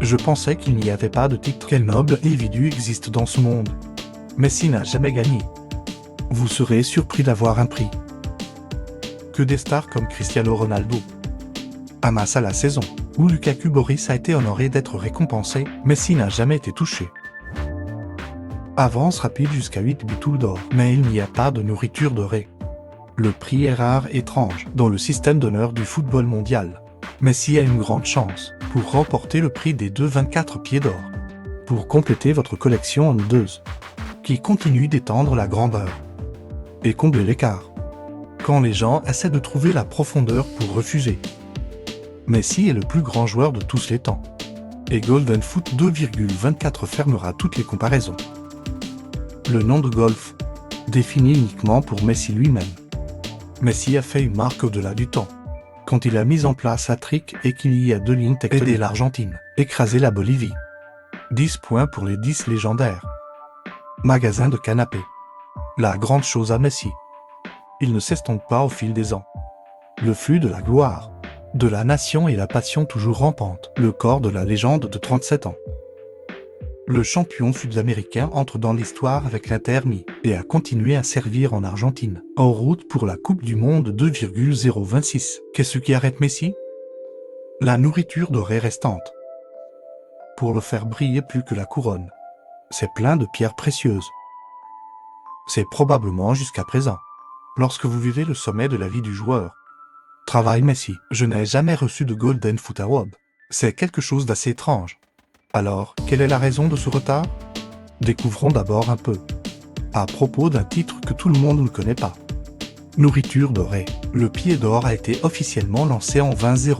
Je pensais qu'il n'y avait pas de titre. Quel noble individu existe dans ce monde? Messi n'a jamais gagné. Vous serez surpris d'avoir un prix que des stars comme Cristiano Ronaldo amassent à la saison, où Lukaku Boris a été honoré d'être récompensé. Messi n'a jamais été touché. Avance rapide jusqu'à 8 buts d'or, mais il n'y a pas de nourriture dorée. Le prix est rare et étrange dans le système d'honneur du football mondial. Messi a une grande chance pour remporter le prix des 24 pieds d'or. Pour compléter votre collection en ondeuse, qui continue d'étendre la grandeur et combler l'écart, quand les gens essaient de trouver la profondeur pour refuser. Messi est le plus grand joueur de tous les temps. Et Golden Foot 2,24 fermera toutes les comparaisons. Le nom de golf, défini uniquement pour Messi lui-même. Messi a fait une marque au-delà du temps. Quand il a mis en place hat-trick et qu'il y a 2 lignes tectoniques, aider l'Argentine, écraser la Bolivie. 10 points pour les 10 légendaires. Magasin de canapé. La grande chose à Messi. Il ne s'estompe pas au fil des ans. Le flux de la gloire, de la nation et la passion toujours rampante. Le corps de la légende de 37 ans. Le champion sud-américain entre dans l'histoire avec l'Inter Miami et a continué à servir en Argentine, en route pour la Coupe du Monde 2,026. Qu'est-ce qui arrête Messi? La nourriture dorée restante. Pour le faire briller plus que la couronne, c'est plein de pierres précieuses. C'est probablement jusqu'à présent, lorsque vous vivez le sommet de la vie du joueur. Travail Messi. Je n'ai jamais reçu de Golden Foot Award. C'est quelque chose d'assez étrange. Alors, quelle est la raison de ce retard? Découvrons d'abord un peu. À propos d'un titre que tout le monde ne connaît pas. Nourriture dorée. Le pied d'or a été officiellement lancé en 2000.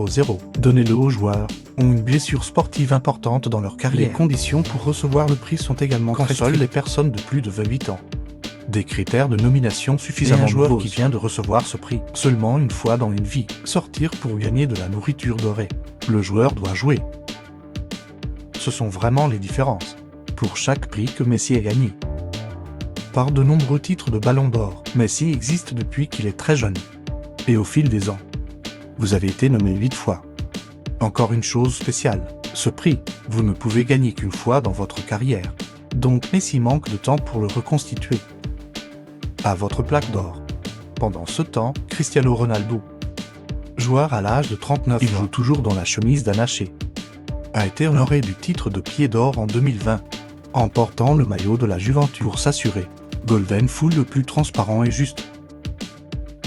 Donnez-le aux joueurs, ont une blessure sportive importante dans leur carrière. Les conditions pour recevoir le prix sont également très strictes. Seules les personnes de plus de 28 ans. Des critères de nomination suffisamment nouveaux. Un joueur qui vient de recevoir ce prix seulement une fois dans une vie. Sortir pour gagner de la nourriture dorée. Le joueur doit jouer. Ce sont vraiment les différences pour chaque prix que Messi a gagné. Par de nombreux titres de ballon d'or, Messi existe depuis qu'il est très jeune. Et au fil des ans, vous avez été nommé 8 fois. Encore une chose spéciale, ce prix, vous ne pouvez gagner qu'une fois dans votre carrière. Donc Messi manque de temps pour le reconstituer. À votre plaque d'or. Pendant ce temps, Cristiano Ronaldo, joueur à l'âge de 39 ans, il joue toujours dans la chemise d'Anaché, a été honoré du titre de pied d'or en 2020, en portant le maillot de la Juventus pour s'assurer Golden Foot le plus transparent et juste.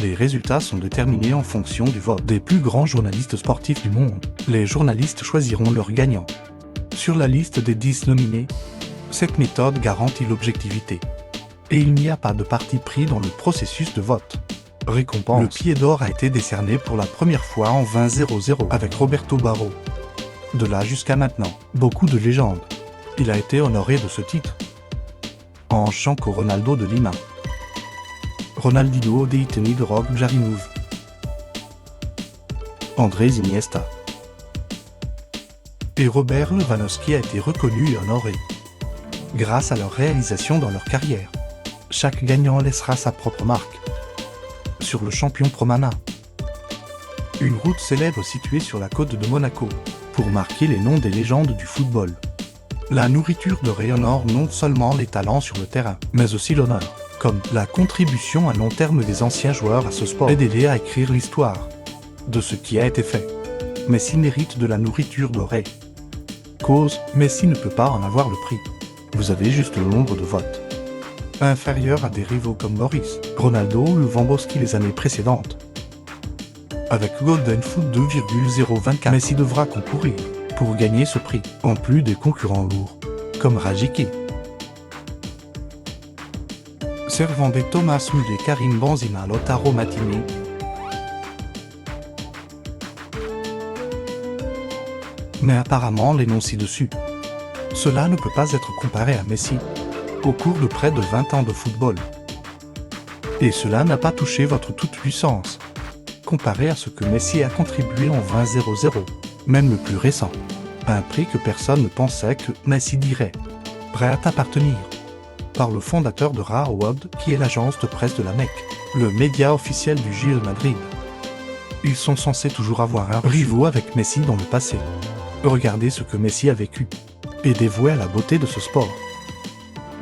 Les résultats sont déterminés en fonction du vote des plus grands journalistes sportifs du monde. Les journalistes choisiront leur gagnant. Sur la liste des 10 nominés, cette méthode garantit l'objectivité. Et il n'y a pas de parti pris dans le processus de vote. Récompense. Le pied d'or a été décerné pour la première fois en 2000 avec Roberto Barro. De là jusqu'à maintenant, beaucoup de légendes. Il a été honoré de ce titre. En Chanco Ronaldo de Lima. Ronaldinho Deiteni de Rock Jarimouv. Andrés Iniesta. Et Robert Lewandowski a été reconnu et honoré. Grâce à leur réalisation dans leur carrière. Chaque gagnant laissera sa propre marque. Sur le champion Promana. Une route célèbre située sur la côte de Monaco, pour marquer les noms des légendes du football. La nourriture dorée honore non seulement les talents sur le terrain, mais aussi l'honneur, comme la contribution à long terme des anciens joueurs à ce sport. Aidez-les à écrire l'histoire de ce qui a été fait. Messi mérite de la nourriture dorée. Cause, Messi ne peut pas en avoir le prix. Vous avez juste le nombre de votes inférieur à des rivaux comme Boris, Ronaldo ou Lewandowski les années précédentes. Avec Golden Foot 2,024, Messi devra concourir pour gagner ce prix, en plus des concurrents lourds, comme Rajiki, servant des Thomas Müller, Karim Benzema, Lautaro Martinez. Mais apparemment les noms ci-dessus, cela ne peut pas être comparé à Messi, au cours de près de 20 ans de football. Et cela n'a pas touché votre toute-puissance, comparé à ce que Messi a contribué en 2000, même le plus récent. Un prix que personne ne pensait que Messi dirait prêt à t'appartenir. Par le fondateur de Raawad, qui est l'agence de presse de la Mecque, le média officiel du Real Madrid. Ils sont censés toujours avoir un rivaux avec Messi dans le passé. Regardez ce que Messi a vécu et dévoué à la beauté de ce sport.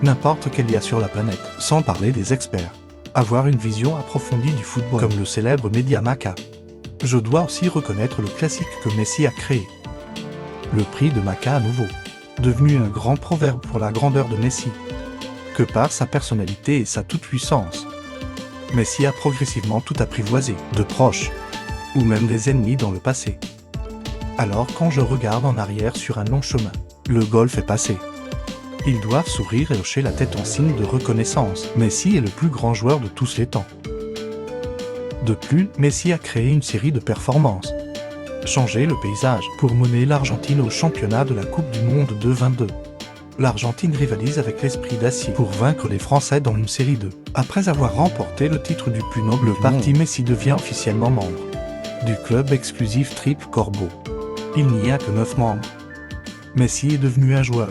N'importe quel lien sur la planète, sans parler des experts. Avoir une vision approfondie du football, comme le célèbre média Marca. Je dois aussi reconnaître le classique que Messi a créé. Le prix de Marca à nouveau, devenu un grand proverbe pour la grandeur de Messi. Que par sa personnalité et sa toute-puissance, Messi a progressivement tout apprivoisé, de proches, ou même des ennemis dans le passé. Alors quand je regarde en arrière sur un long chemin, le golf est passé. Ils doivent sourire et hocher la tête en signe de reconnaissance. Messi est le plus grand joueur de tous les temps. De plus, Messi a créé une série de performances. Changé le paysage pour mener l'Argentine au championnat de la Coupe du Monde 2022. L'Argentine rivalise avec l'Esprit d'Acier pour vaincre les Français dans une série 2. Après avoir remporté le titre du plus noble parti, Messi devient officiellement membre du club exclusif Triple Corbeau. Il n'y a que 9 membres. Messi est devenu un joueur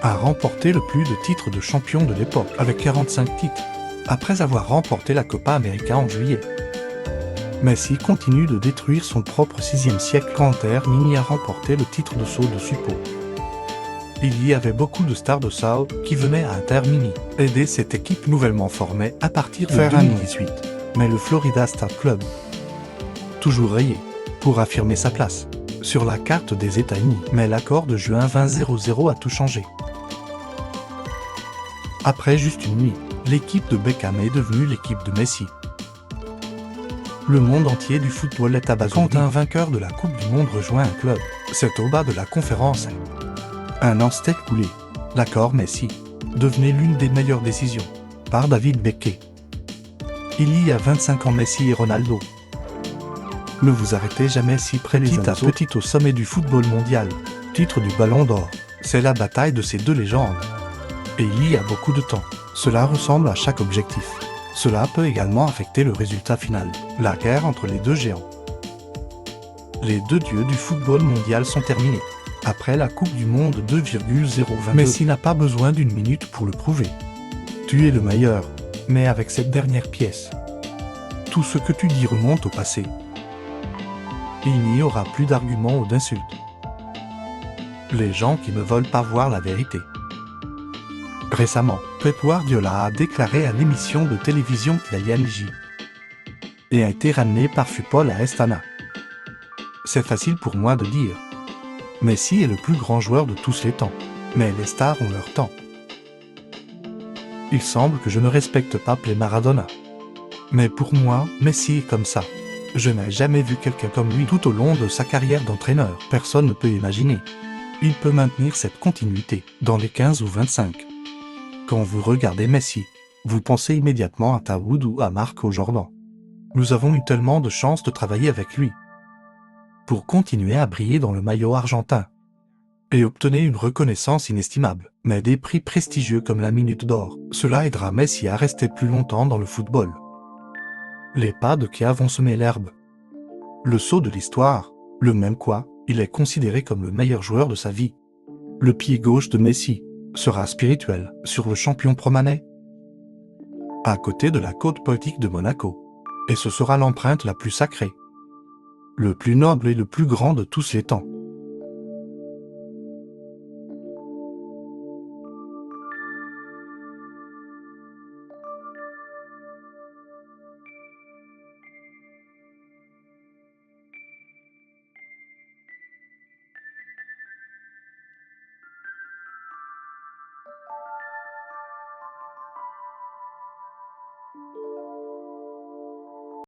a remporté le plus de titres de champion de l'époque, avec 45 titres, après avoir remporté la Copa América en juillet. Messi continue de détruire son propre 6e siècle quand Mini a remporté le titre de saut de suppôt. Il y avait beaucoup de stars de saut qui venaient à Inter Mini aider cette équipe nouvellement formée à partir de 2018. Mais le Florida Star Club, toujours rayé, pour affirmer sa place sur la carte des États-Unis. Mais l'accord de juin 2000 a tout changé. Après juste une nuit, l'équipe de Beckham est devenue l'équipe de Messi. Le monde entier du football est abasourdi. Quand un vainqueur de la Coupe du Monde rejoint un club, c'est au bas de la conférence. Un an s'est écoulé. L'accord Messi devenait l'une des meilleures décisions, par David Beckham. Il y a 25 ans, Messi et Ronaldo. Ne vous arrêtez jamais si près les uns des autres. Petit au sommet du football mondial, titre du Ballon d'Or. C'est la bataille de ces deux légendes. Et il y a beaucoup de temps. Cela ressemble à chaque objectif. Cela peut également affecter le résultat final, la guerre entre les deux géants. Les deux dieux du football mondial sont terminés. Après la Coupe du Monde 2,022, Messi n'a pas besoin d'une minute pour le prouver. Tu es le meilleur, mais avec cette dernière pièce, tout ce que tu dis remonte au passé. Il n'y aura plus d'arguments ou d'insultes. Les gens qui ne veulent pas voir la vérité. Récemment, Pep Guardiola a déclaré à l'émission de télévision J et a été ramené par Football à Astana. C'est facile pour moi de dire. Messi est le plus grand joueur de tous les temps, mais les stars ont leur temps. Il semble que je ne respecte pas Pelé Maradona. Mais pour moi, Messi est comme ça. Je n'ai jamais vu quelqu'un comme lui tout au long de sa carrière d'entraîneur. Personne ne peut imaginer. Il peut maintenir cette continuité dans les 15 ou 25. Quand vous regardez Messi, vous pensez immédiatement à Tawood ou à Marco Jordan. Nous avons eu tellement de chance de travailler avec lui pour continuer à briller dans le maillot argentin et obtenir une reconnaissance inestimable, mais des prix prestigieux comme la Minute d'Or. Cela aidera Messi à rester plus longtemps dans le football. Les pas de Kia vont semer l'herbe. Le saut de l'histoire, le même quoi, il est considéré comme le meilleur joueur de sa vie. Le pied gauche de Messi sera spirituel sur le champion romanais, à côté de la côte poétique de Monaco. Et ce sera l'empreinte la plus sacrée, le plus noble et le plus grand de tous les temps.